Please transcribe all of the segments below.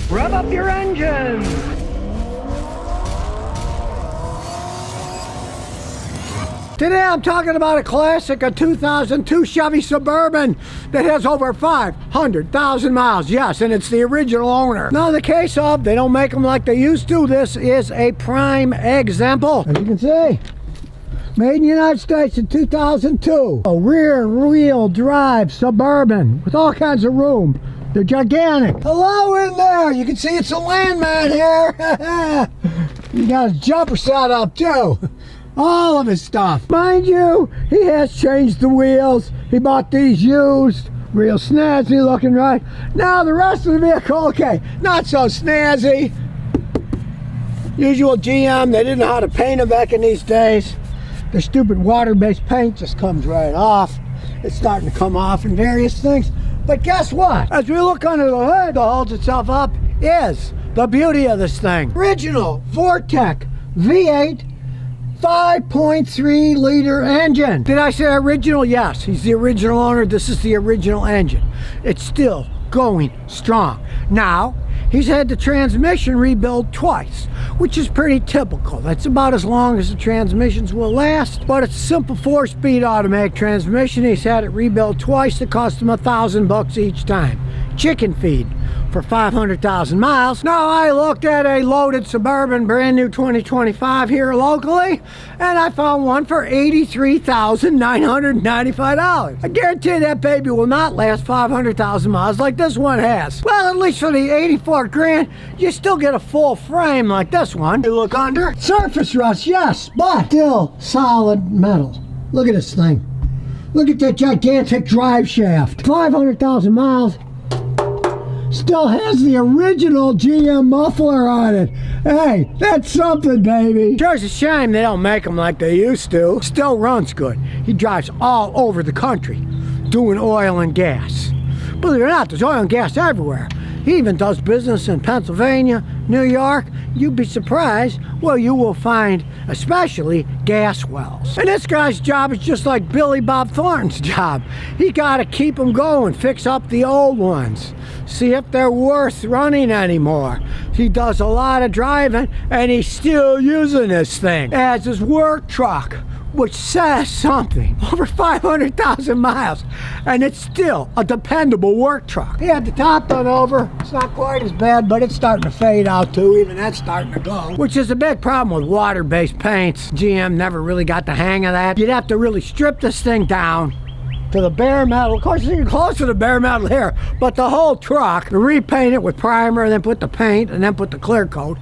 Rev up your engines! Today I'm talking about a classic, a 2002 Chevy Suburban that has over 500,000 miles. Yes, and it's the original owner. Now, in the case of, they don't make them like they used to. This is a prime example. As you can see, made in the United States in 2002. A rear-wheel drive Suburban with all kinds of room. They're gigantic. Hello in there. You can see it's a landman here. You got his jumper set up too. All of his stuff. Mind you, he has changed the wheels. He bought these used. Real snazzy looking, right? Now the rest of the vehicle, okay, not so snazzy. Usual GM, they didn't know how to paint them back in these days. Their stupid water-based paint just comes right off. It's starting to come off in various things. But guess what? As we look under the hood that holds itself up is the beauty of this thing. Original Vortec V8 5.3 liter engine. Did I say original? Yes, he's the original owner. This is the original engine. It's still going strong. Now, he's had the transmission rebuilt twice, which is pretty typical. That's about as long as the transmissions will last, but it's a simple 4-speed automatic transmission. He's had it rebuilt twice. It cost him $1,000 each time. Chicken feed for 500,000 miles. Now, I looked at a loaded Suburban, brand new 2025 here locally, and I found one for $83,995. I guarantee that baby will not last 500,000 miles like this one has. Well, at least for the 84 grand, you still get a full frame like this one. You look under, surface rust, yes, but still solid metal. Look at this thing. Look at that gigantic drive shaft. 500,000 miles. Still has the original GM muffler on it. Hey, that's something, baby. Sure, it's a shame they don't make them like they used to. Still runs good. He drives all over the country doing oil and gas. Believe it or not, there's oil and gas everywhere. He even does business in Pennsylvania, New York. You'd be surprised. Well, you will find especially gas wells. And this guy's job is just like Billy Bob Thornton's job. He got to keep them going, fix up the old ones, see if they're worth running anymore. He does a lot of driving, and he's still using this thing as his work truck, which says something. Over 500,000 miles, and it's still a dependable work truck. He had the top done over. It's not quite as bad, but it's starting to fade out too. Even that's starting to go, which is a big problem with water-based paints. GM never really got the hang of that. You'd have to really strip this thing down to the bare metal. Of course, you can close to the bare metal here, but the whole truck, repaint it with primer, and then put the paint, and then put the clear coat.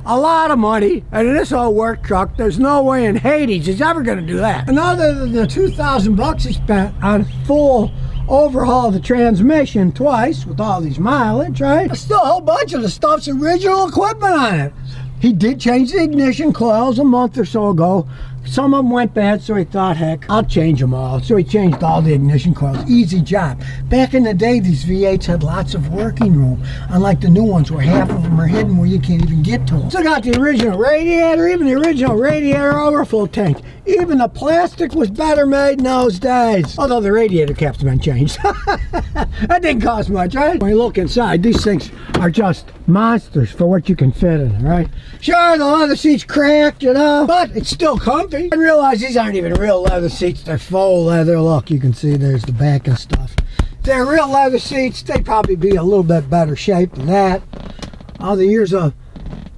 A lot of money, and in this old work truck, there's no way in Hades he's ever going to do that. And other than the $2,000 he spent on full overhaul of the transmission twice with all these mileage, right? There's still a whole bunch of the stuff's original equipment on it. He did change the ignition coils a month or so ago. Some of them went bad, so he thought, heck, I'll change them all. So he changed all the ignition coils. Easy job. Back in the day, these V8s had lots of working room, unlike the new ones where half of them are hidden where you can't even get to them. Still got the original radiator, even the original radiator overflow tank. Even the plastic was better made in those days. Although the radiator caps have been changed. That didn't cost much, right? When you look inside, these things are just monsters for what you can fit in, right? Sure, the leather seat's cracked, you know, but it's still comfy. I realize these aren't even real leather seats. They're faux leather. Look, you can see there's the back and stuff. If they're real leather seats, they'd probably be a little bit better shape than that. All the years of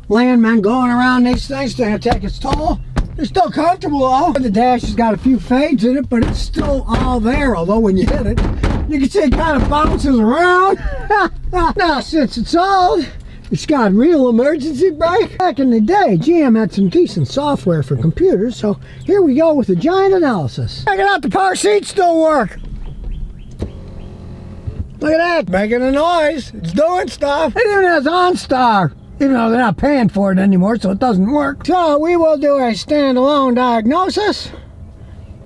landmen going around these things, they're going to take its toll. They're still comfortable, though. The dash has got a few fades in it, but it's still all there, although when you hit it, you can see it kind of bounces around. Now, since it's old, it's got real emergency brake. Back in the day, GM had some decent software for computers, so here we go with a giant analysis. Check it out, the power seats still work. Look at that, making a noise. It's doing stuff. It even has OnStar, even though they're not paying for it anymore, so it doesn't work. So we will do a standalone diagnosis.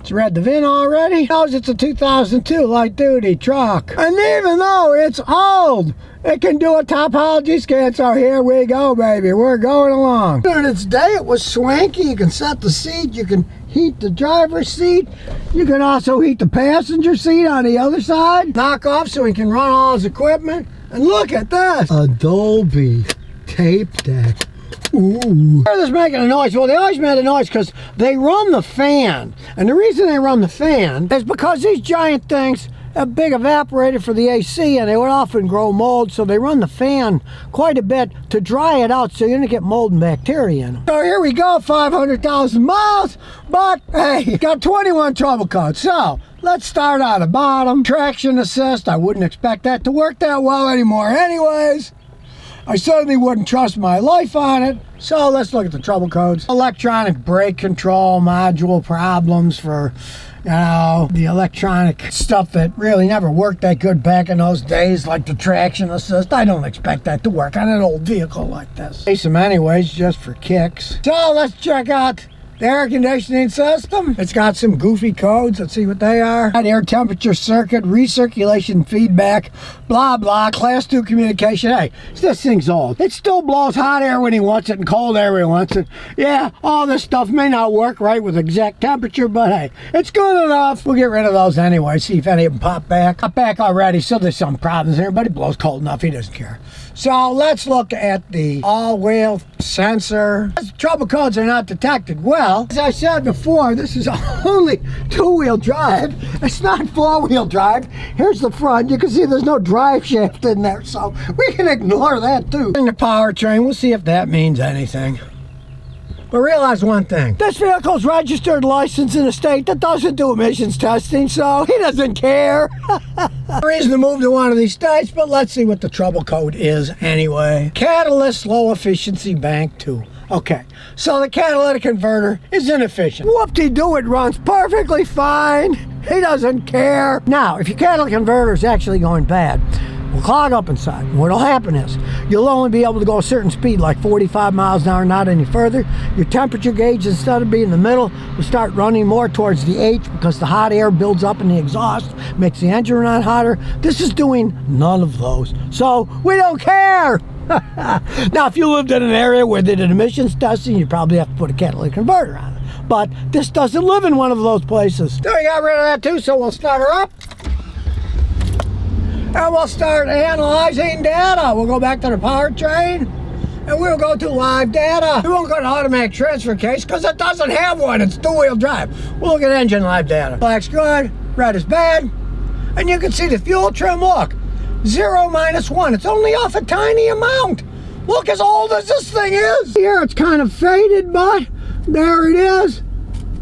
It's read the VIN already. It knows it's a 2002 light-duty truck. And even though it's old, it can do a topology scan, so here we go, baby. We're going along. In its day, it was swanky. You can set the seat. You can heat the driver's seat. You can also heat the passenger seat on the other side. Knock off so he can run all his equipment. And look at this. Adobe tape deck. Ooh. Why are this making a noise? Well, they always made a noise because they run the fan. And the reason they run the fan is because these giant things a big evaporator for the AC, and they would often grow mold, so they run the fan quite a bit to dry it out so you don't get mold and bacteria in them. So here we go, 500,000 miles, but hey, got 21 trouble codes. So let's start on the bottom. Traction assist, I wouldn't expect that to work that well anymore anyways. I certainly wouldn't trust my life on it. So let's look at the trouble codes. Electronic brake control module problems for, you know, the electronic stuff that really never worked that good back in those days, like the traction assist. I don't expect that to work on an old vehicle like this. Chase them anyways, just for kicks. So let's check out the air conditioning system. It's got some goofy codes. Let's see what they are. Air temperature circuit, recirculation feedback, blah, blah, class 2 communication. Hey, this thing's old. It still blows hot air when he wants it and cold air when he wants it. Yeah, all this stuff may not work right with exact temperature, but hey, it's good enough. We'll get rid of those anyway, see if any of them pop back. Pop back already, so there's some problems there, but it blows cold enough. He doesn't care. So let's look at the all-wheel sensor. Trouble codes are not detected. Well, as I said before, this is only 2-wheel drive. It's not 4-wheel drive. Here's the front. You can see there's no drive shaft in there, so we can ignore that too. In the powertrain, we'll see if that means anything. But realize one thing. This vehicle's registered, licensed in a state that doesn't do emissions testing, so he doesn't care. Reason to move to one of these states, but let's see what the trouble code is anyway. Catalyst low efficiency bank 2. Okay, so the catalytic converter is inefficient. Whoop-de-doo, it runs perfectly fine. He doesn't care. Now, if your catalytic converter is actually going bad, will clog up inside. What'll happen is you'll only be able to go a certain speed, like 45 miles an hour, not any further. Your temperature gauge, instead of being in the middle, will start running more towards the H because the hot air builds up in the exhaust, makes the engine run hotter. This is doing none of those. So we don't care. Now, if you lived in an area where they did emissions testing, you'd probably have to put a catalytic converter on it. But this doesn't live in one of those places. So we got rid of that too, so we'll start her up. And we'll start analyzing data. We'll go back to the powertrain and we'll go to live data. We won't go to automatic transfer case because it doesn't have one. It's 2-wheel drive. We'll look at engine live data. Black's good, red is bad. And you can see the fuel trim, look, 0 - 1. It's only off a tiny amount. Look as old as this thing is. Here it's kind of faded, but there it is.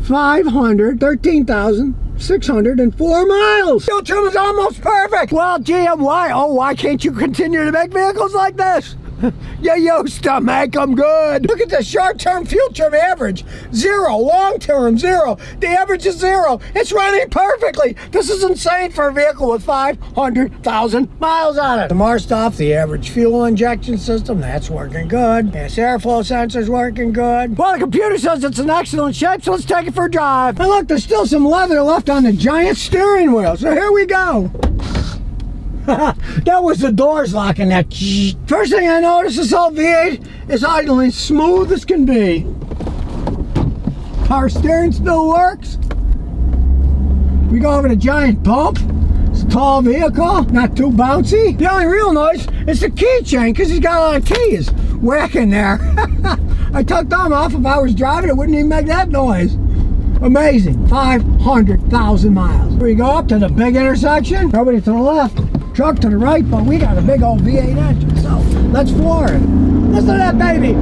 13,604 miles. Fuel trim is almost perfect. Well, GM, why can't you continue to make vehicles like this? You used to make them good. Look at the short-term fuel trim average. 0. Long-term, 0. The average is 0. It's running perfectly. This is insane for a vehicle with 500,000 miles on it. The more stuff, the average fuel injection system, that's working good. Gas airflow sensor's working good. Well, the computer says it's in excellent shape, so let's take it for a drive. And look, there's still some leather left on the giant steering wheel. So here we go. That was the doors locking that. First thing I noticed, this old V8 is idling smooth as can be. Power steering still works. We go over the giant bump. It's a tall vehicle, not too bouncy. The only real noise is the keychain because he's got a lot of keys whacking there. I took them off. If I was driving, it wouldn't even make that noise. Amazing. 500,000 miles. We go up to the big intersection. Nobody to the left. Truck to the right, but we got a big old V8 engine, so let's floor it. Listen to that baby.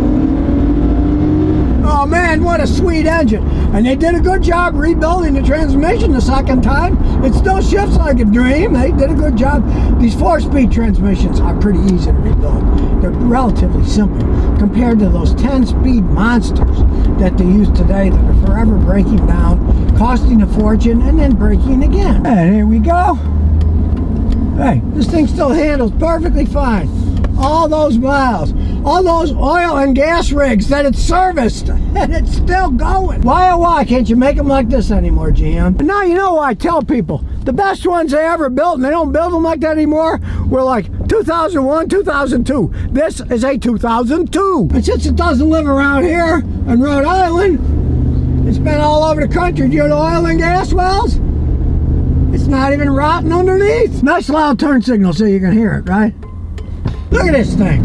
Oh man, what a sweet engine. And they did a good job rebuilding the transmission the second time. It still shifts like a dream. They did a good job. These 4-speed transmissions are pretty easy to rebuild. They're relatively simple compared to those 10-speed monsters that they use today that are forever breaking down, costing a fortune, and then breaking again. And here we go. Hey, this thing still handles perfectly fine. All those miles, all those oil and gas rigs that it's serviced, and it's still going. Why, oh why can't you make them like this anymore, GM? And now you know why I tell people, the best ones they ever built, and they don't build them like that anymore, were like 2001, 2002. This is a 2002. And since it doesn't live around here in Rhode Island, it's been all over the country due to oil and gas wells. It's not even rotting underneath. Nice loud turn signal so you can hear it, right? Look at this thing.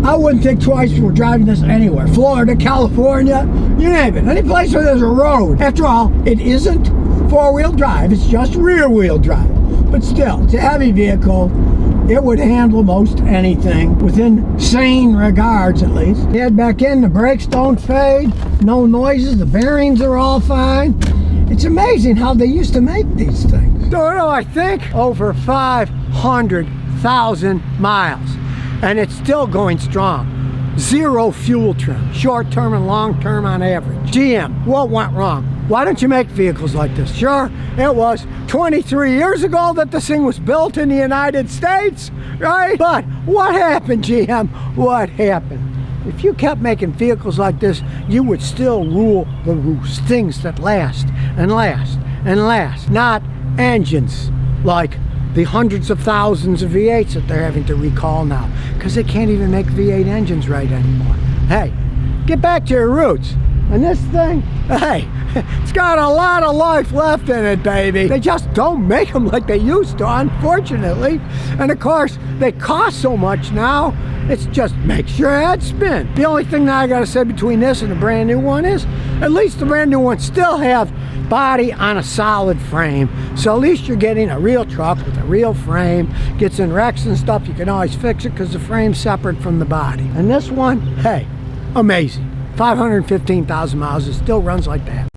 I wouldn't think twice before driving this anywhere. Florida, California, you name it. Any place where there's a road. After all, it isn't four-wheel drive. It's just rear-wheel drive. But still, it's a heavy vehicle. It would handle most anything, within sane regards at least. Head back in, the brakes don't fade, no noises, the bearings are all fine. It's amazing how they used to make these things. So I think over 500,000 miles, and it's still going strong. Zero fuel trim, short-term and long-term on average. GM, what went wrong? Why don't you make vehicles like this? Sure, it was 23 years ago that this thing was built in the United States, right? But what happened, GM? What happened? If you kept making vehicles like this, you would still rule the roost. Things that last and last and last, not engines like the hundreds of thousands of V8s that they're having to recall now, because they can't even make V8 engines right anymore. Hey, get back to your roots. And this thing, hey, it's got a lot of life left in it, baby. They just don't make them like they used to, unfortunately. And of course, they cost so much now, it just makes your head spin. The only thing that I gotta say between this and the brand new one is, at least the brand new ones still have body on a solid frame. So at least you're getting a real truck with a real frame. Gets in wrecks and stuff, you can always fix it because the frame's separate from the body. And this one, hey, amazing. 515,000 miles, it still runs like that.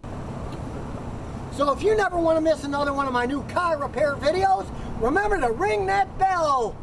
So if you never want to miss another one of my new car repair videos, remember to ring that bell.